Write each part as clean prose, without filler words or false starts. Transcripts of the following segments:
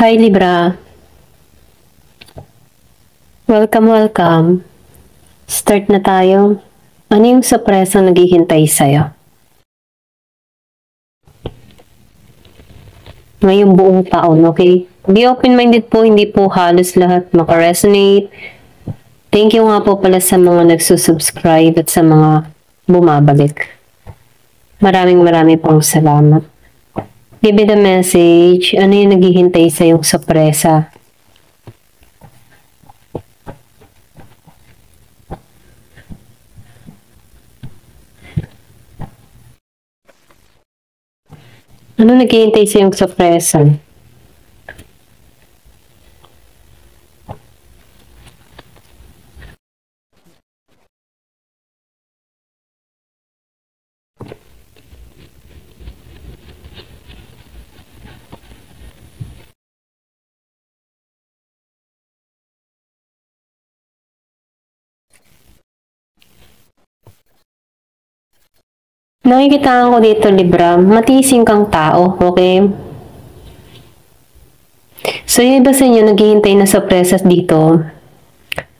Hi Libra, welcome. Start na tayo. Ano yung sorpresang naghihintay sa'yo? Ngayong buong taon, okay? Be open-minded po, hindi po halos lahat makaresonate. Thank you nga po pala sa mga nagsusubscribe at sa mga bumabalik. Maraming pong salamat. Give it a message. Ano yung naghihintay sa yung sorpresa? Ano naghihintay sa yung sorpresa? Nakikita ko dito, Libra, matising kang tao, okay? So, yung iba sa inyo, naghihintay na sorpresas dito.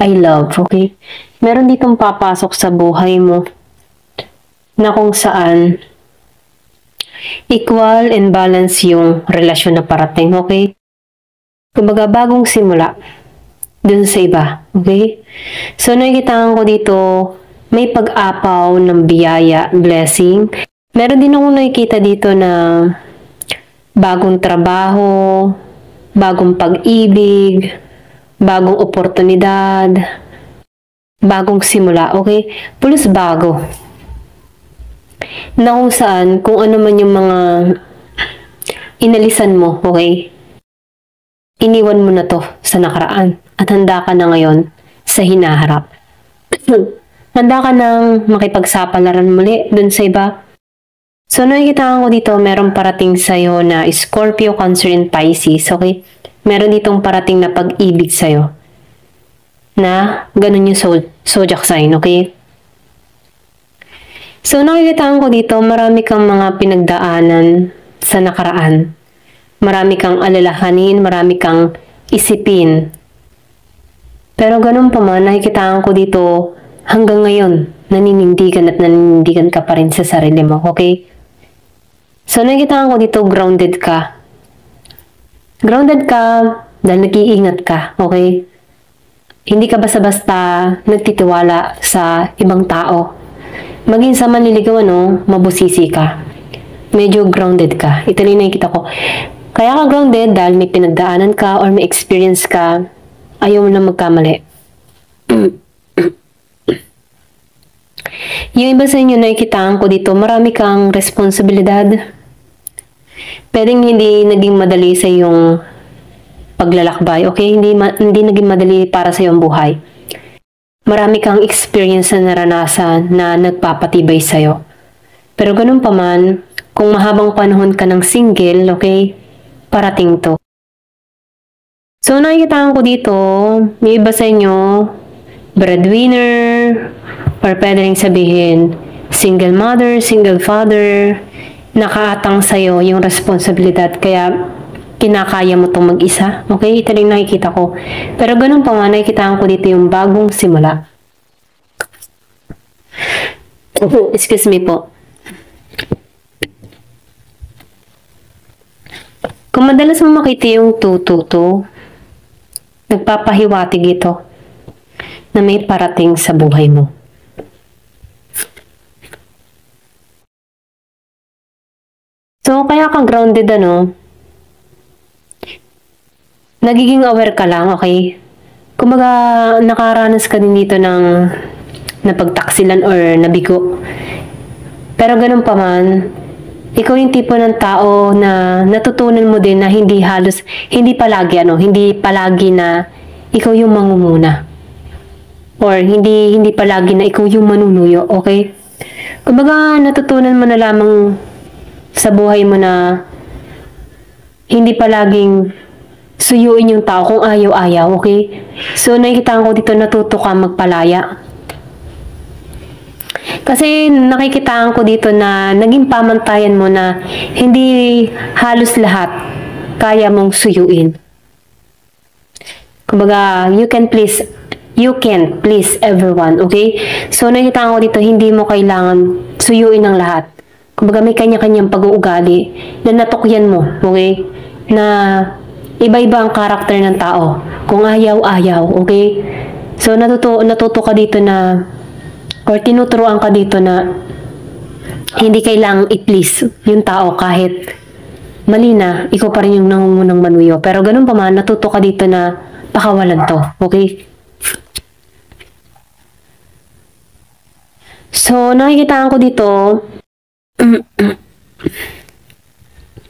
I love, okay? Meron ditong papasok sa buhay mo na kung saan equal and balance yung relasyon na parating, okay? Kumbaga, bagong simula dun sa iba, okay? So, nakikita ko dito, may pag-apaw ng biyaya, blessing. Meron din ako nakikita dito na bagong trabaho, bagong pag-ibig, bagong oportunidad, bagong simula, okay? Plus bago. Na kung saan, kung ano man yung mga inalisan mo, okay? Iniwan mo na to sa nakaraan at handa ka na ngayon sa hinaharap. Handa ka nang makipagsapalaran muli dun sa iba. So, nakikita ko dito, meron parating sa'yo na Scorpio, Cancer, and Pisces, okay? Meron ditong parating na pag-ibig sa'yo. Na, ganun yung zodiac sign, okay? So, nakikita ko dito, marami kang mga pinagdaanan sa nakaraan. Marami kang alalahanin, marami kang isipin. Pero ganun pa man, nakikita ko dito, hanggang ngayon, naninindigan ka pa rin sa sarili mo, okay? So, nakikita ko dito, grounded ka. Grounded ka dahil nag-iingat ka, okay? Hindi ka basta-basta nagtitiwala sa ibang tao. Maging sa manliligaw, mabusisi ka. Medyo grounded ka. Ito rin nakikita ko. Kaya ka grounded dahil may pinagdaanan ka or may experience ka, ayaw mo na magkamali. Yung iba sa inyo, nakikitaan ko dito, marami kang responsibilidad. Pwedeng hindi naging madali sa iyong paglalakbay, okay? Hindi naging madali para sa iyong buhay. Marami kang experience na naranasan na nagpapatibay sa'yo. Pero ganun pa man, kung mahabang panahon ka ng single, okay? Parating to. So, nakikitaan ko dito, may iba sa inyo, breadwinner, or pwede rin sabihin, single mother, single father, nakaatang sa'yo yung responsibilidad, kaya kinakaya mo itong mag-isa. Okay? Ito rin nakikita ko. Pero ganun pa nga, nakikitaan ko dito yung bagong simula. Excuse me po. Kung madalas mo makita yung tututo, nagpapahiwatig ito na may parating sa buhay mo. So, kaya kang grounded, nagiging aware ka lang, okay? Kumbaga, nakaranas ka din dito ng napagtaksilan or nabigo. Pero ganun pa man, ikaw yung tipo ng tao na natutunan mo din na hindi palagi na ikaw yung mangunguna. Or hindi palagi na ikaw yung manunuyo, okay? Kumbaga, natutunan mo na lamang sa buhay mo na hindi palaging suyuin yung tao kung ayaw-ayaw, okay? So, nakikita ko dito, natuto ka magpalaya. Kasi nakikita ko dito na naging pamantayan mo na hindi halos lahat kaya mong suyuin. Kumbaga, you can please everyone, okay? So, nakita ko dito, hindi mo kailangan suyuin ng lahat. Kumbaga, may kanya-kanyang pag-uugali na natukyan mo, okay? Na iba-iba ang karakter ng tao. Kung ayaw-ayaw, okay? So, natuto ka dito na, or tinuturuan ka dito na hindi kailangang i-please yung tao kahit mali na, ikaw pa rin yung nangungunang manuyo. Pero ganun pa man, natuto ka dito na pakawalan to, okay? So, nakikitaan ko dito,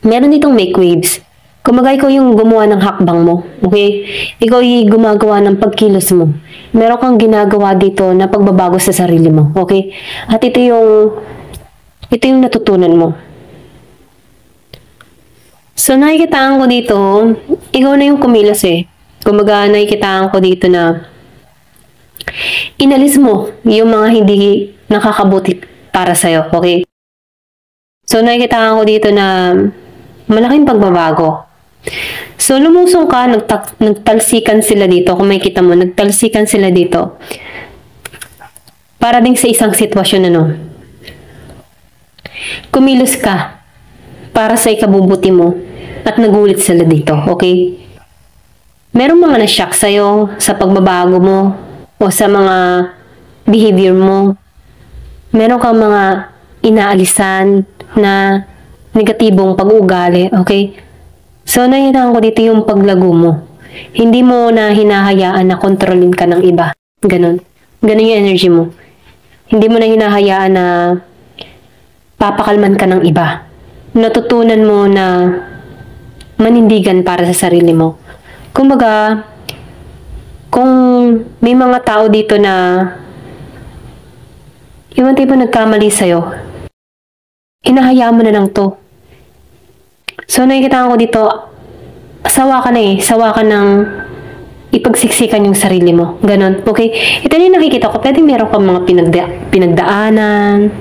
meron ditong make waves. Kumbaga, ikaw yung gumawa ng hakbang mo. Okay? Ikaw yung gumagawa ng pagkilos mo. Meron kang ginagawa dito na pagbabago sa sarili mo. Okay? At ito yung natutunan mo. So, nakikitaan ko dito, ikaw na yung kumilos eh. Kumbaga, nakikitaan ko dito na inalis mo yung mga hindi nakakabuti para sa'yo. Okay? So, nakikitaan ko dito na malaking pagbabago. So, lumusong ka, nagtalsikan sila dito. Kung makikita mo, nagtalsikan sila dito. Para din sa isang sitwasyon, kumilos ka para sa ikabubuti mo at nagulit sila dito, okay? Merong mga na-shock sa'yo sa pagbabago mo o sa mga behavior mo. Meron kang mga inaalisan na negatibong pag-uugali, okay? So, nakikita ko dito yung paglago mo. Hindi mo na hinahayaan na kontrolin ka ng iba. Ganon. Ganon yung energy mo. Hindi mo na hinahayaan na papakalman ka ng iba. Natutunan mo na manindigan para sa sarili mo. Kumbaga, kung may mga tao dito na yung tipo nagkamali sa'yo, hinahayaan mo na lang to. So, nakikita ko dito, sawa ka na eh. Sawa ka ng ipagsiksikan yung sarili mo. Ganon. Okay? Ito na yung nakikita ko. Pwede meron kang mga pinagdaanan.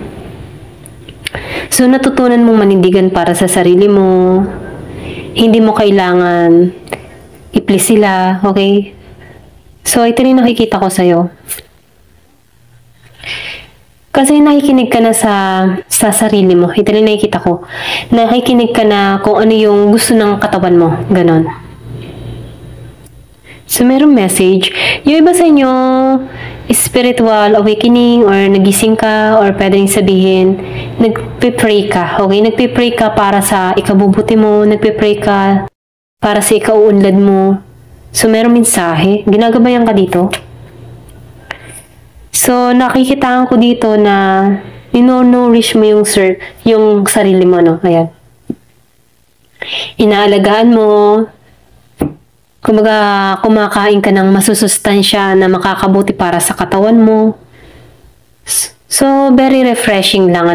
So, natutunan mong manindigan para sa sarili mo. Hindi mo kailangan i-please sila. Okay? So, ito na yung nakikita ko sa'yo. Kasi nakikinig ka na sa sarili mo. Ito rin nakikita ko. Nakikinig ka na kung ano yung gusto ng katawan mo. Ganon. So, merong message. Yung iba sa inyo, spiritual awakening or nagising ka or pwedeng sabihin, nagpe-pray ka. Okay? Nagpe-pray ka para sa ikabubuti mo. Nagpe-pray ka para sa ikauunlad mo. So, merong mensahe. Ginagabayan ka dito. So, nakikitaan ko dito na ino-nourish mo yung sarili mo, no? Ayan. Inaalagaan mo. Kumbaga, kumakain ka ng masusustansya na makakabuti para sa katawan mo. So, very refreshing lang,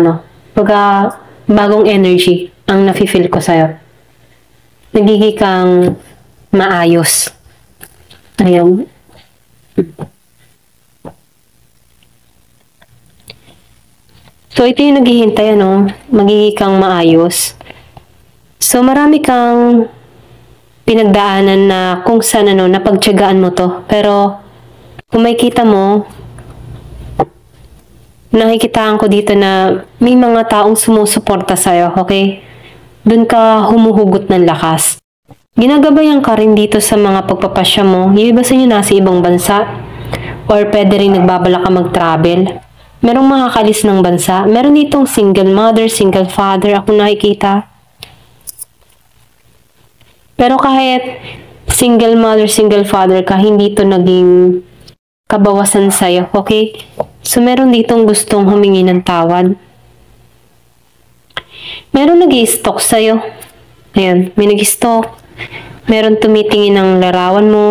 Kumbaga, bagong energy ang nafe-feel ko sa'yo. Nagiging kang maayos. Ayan. So, ito yung naghihintay, magiging kang maayos. So, marami kang pinagdaanan na kung saan, napagtiyagaan mo to. Pero, kung makikita mo, nakikitaan ko dito na may mga taong sumusuporta sa'yo, okay? Doon ka humuhugot ng lakas. Ginagabayan ka rin dito sa mga pagpapasya mo. Yung iba sa inyo nasa ibang bansa, or pwede rin nagbabala ka mag-travel. Merong makakalis ng bansa. Meron ditong single mother, single father. Ako nakikita. Pero kahit single mother, single father ka, hindi ito naging kabawasan sa'yo. Okay? So, meron ditong gustong humingi ng tawad. Meron nag-i-stalk sa'yo. Ayan, may nag-i-stalk. Meron tumitingin ng larawan mo.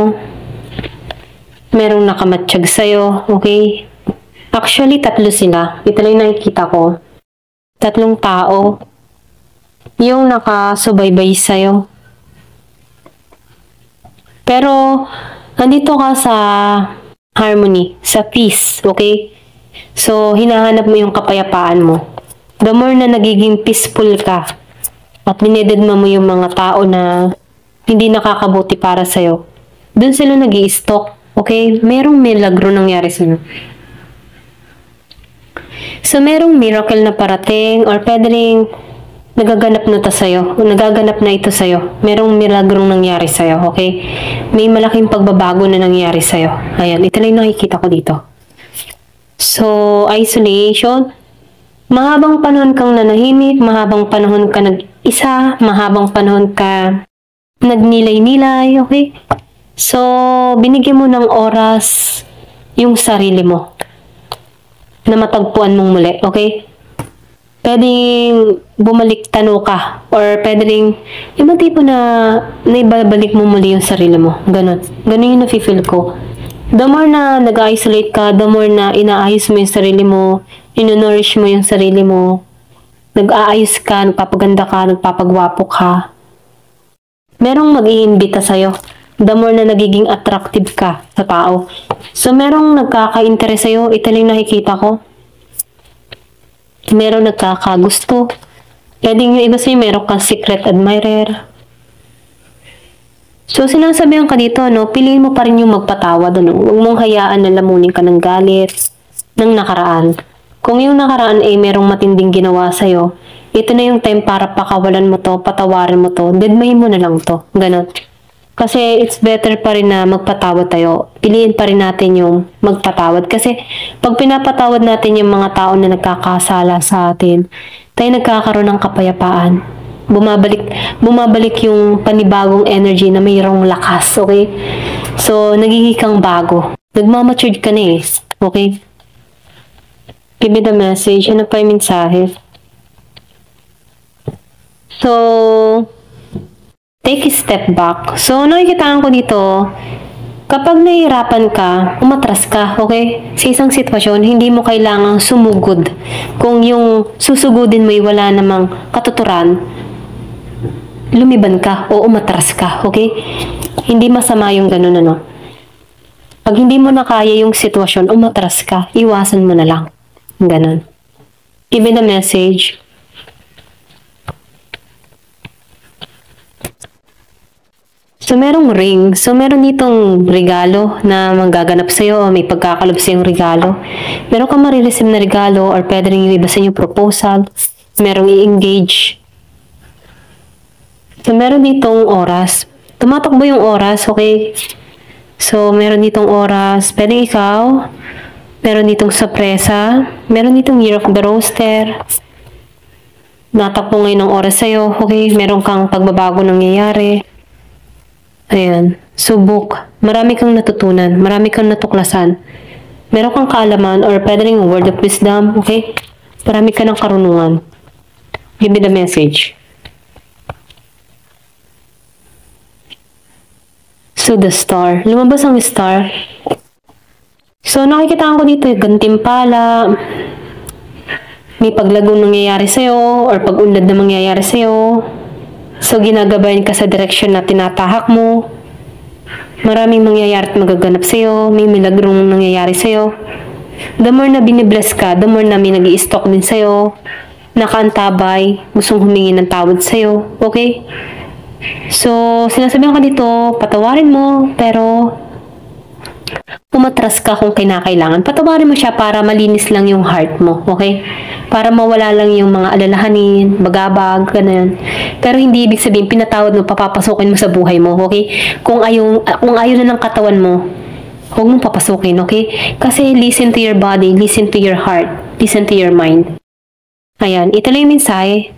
Merong nakamatsyag sa'yo. Okay? Actually, 3 sila. Ito lang nakikita ko. 3 tao. Yung nakasubaybay sa'yo. Pero, nandito ka sa harmony, sa peace, okay? So, hinahanap mo yung kapayapaan mo. The more na nagiging peaceful ka, at dinededma mo yung mga tao na hindi nakakabuti para sa'yo, Doon sila nag-i-stock. Okay? Merong milagro nangyari sa'yo. So, merong miracle na parating or pwede rin nagaganap na ito sa'yo. Nagaganap na ito sa'yo. Merong milagrong nangyari sa'yo. Okay? May malaking pagbabago na nangyari sa'yo. Ayan. Ito lang nakikita ko dito. So, isolation. Mahabang panahon kang nanahimik. Mahabang panahon ka nag-isa. Mahabang panahon ka nagnilay-nilay. Okay? So, binigyan mo ng oras yung sarili mo na matagpuan mong muli, okay? Pwedeng bumalik tano ka or pwedeng yung tipo na naibabalik mo muli yung sarili mo. Ganon. Ganon yung nafe-feel ko. The more na nag-isolate ka, the more na inaayos mo yung sarili mo, inonourish mo yung sarili mo, nag-aayos ka, nagpapaganda ka, nagpapagwapo ka, merong mag-iimbita sa'yo. The more na nagiging attractive ka sa tao. So, merong nagkaka-interest sa'yo. Ito lang nakikita ko. Merong nagkakagusto. Pwedeng yung iba sa'yo, merong kang secret admirer. So, sinasabihan ka dito, no? Piliin mo pa rin yung magpatawad, ano? Huwag mong hayaan na lamunin ka ng galit, ng nakaraan. Kung yung nakaraan ay merong matinding ginawa sa'yo, ito na yung time para pakawalan mo to, patawarin mo to, dedmahin mo na lang to. Ganon. Kasi it's better pa rin na magpatawad tayo. Piliin pa rin natin yung magpatawad. Kasi pag pinapatawad natin yung mga tao na nagkakasala sa atin, tayo nagkakaroon ng kapayapaan. Bumabalik yung panibagong energy na mayroong lakas, okay? So, nagiging kang bago. Nagmamatured ka na eh, okay? Give me the message. Ano pa yung mensahe? So, take a step back. So, nakikitaan ko dito, kapag nahihirapan ka, umatras ka, okay? Sa isang sitwasyon, hindi mo kailangang sumugod. Kung yung susugudin mo ay wala namang katuturan, lumiban ka o umatras ka, okay? Hindi masama yung ganun, ano? Pag hindi mo na kaya yung sitwasyon, umatras ka, iwasan mo na lang. Ganun. Give me the message. So, merong ring. So, meron ditong regalo na magaganap sa'yo o may pagkakalob sa'yong regalo. Meron kang marireceive na regalo or pwede rin yung iba sa inyong proposal. Merong i-engage. So, meron ditong oras. Tumatakbo yung oras, okay? So, meron ditong oras. Pwede ikaw. Meron ditong sorpresa. Meron ditong Year of the Roaster. Natakbo ngayon ng oras sa'yo, okay? Meron kang pagbabago nangyayari. Ayan, subok. Marami kang natutunan, marami kang natuklasan. Meron kang kaalaman or pwede rin word of wisdom, okay? Marami ka ng karunungan. Give me the message. So, the star. Lumabas ang star. So, nakikitaan ko dito, gantimpala. May paglagong nangyayari sa'yo or pag-unlad na mangyayari sa'yo. So, ginagabayan ka sa direksyon na tinatahak mo. Maraming mangyayari at magaganap sa'yo. May milagrong nangyayari sa'yo. The more na binibless ka, the more na may nag-i-stock din sa'yo. Nakaantabay, gustong humingi ng tawad sa'yo. Okay? So, sinasabihan ka dito, patawarin mo, pero umatras ka kung kinakailangan. Patawarin mo siya para malinis lang yung heart mo. Okay? Para mawala lang yung mga alalahanin, bagabag, ganun. Pero hindi ibig sabihin, pinatawad mo, papapasukin mo sa buhay mo, okay? Kung ayaw na ng katawan mo, huwag mong papasukin, okay? Kasi listen to your body, listen to your heart, listen to your mind. Ayan, ito lang yung mensahe.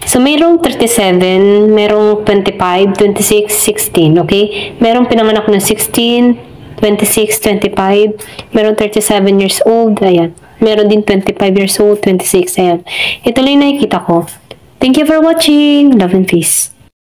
So, mayroong 37, mayroong 25, 26, 16, okay? Mayroong pinanganak ng 16, 26, 25, mayroong 37 years old, ayan. Meron din 25 years old, 26, ayan. Ito lang yung nakikita ko. Thank you for watching. Love and peace.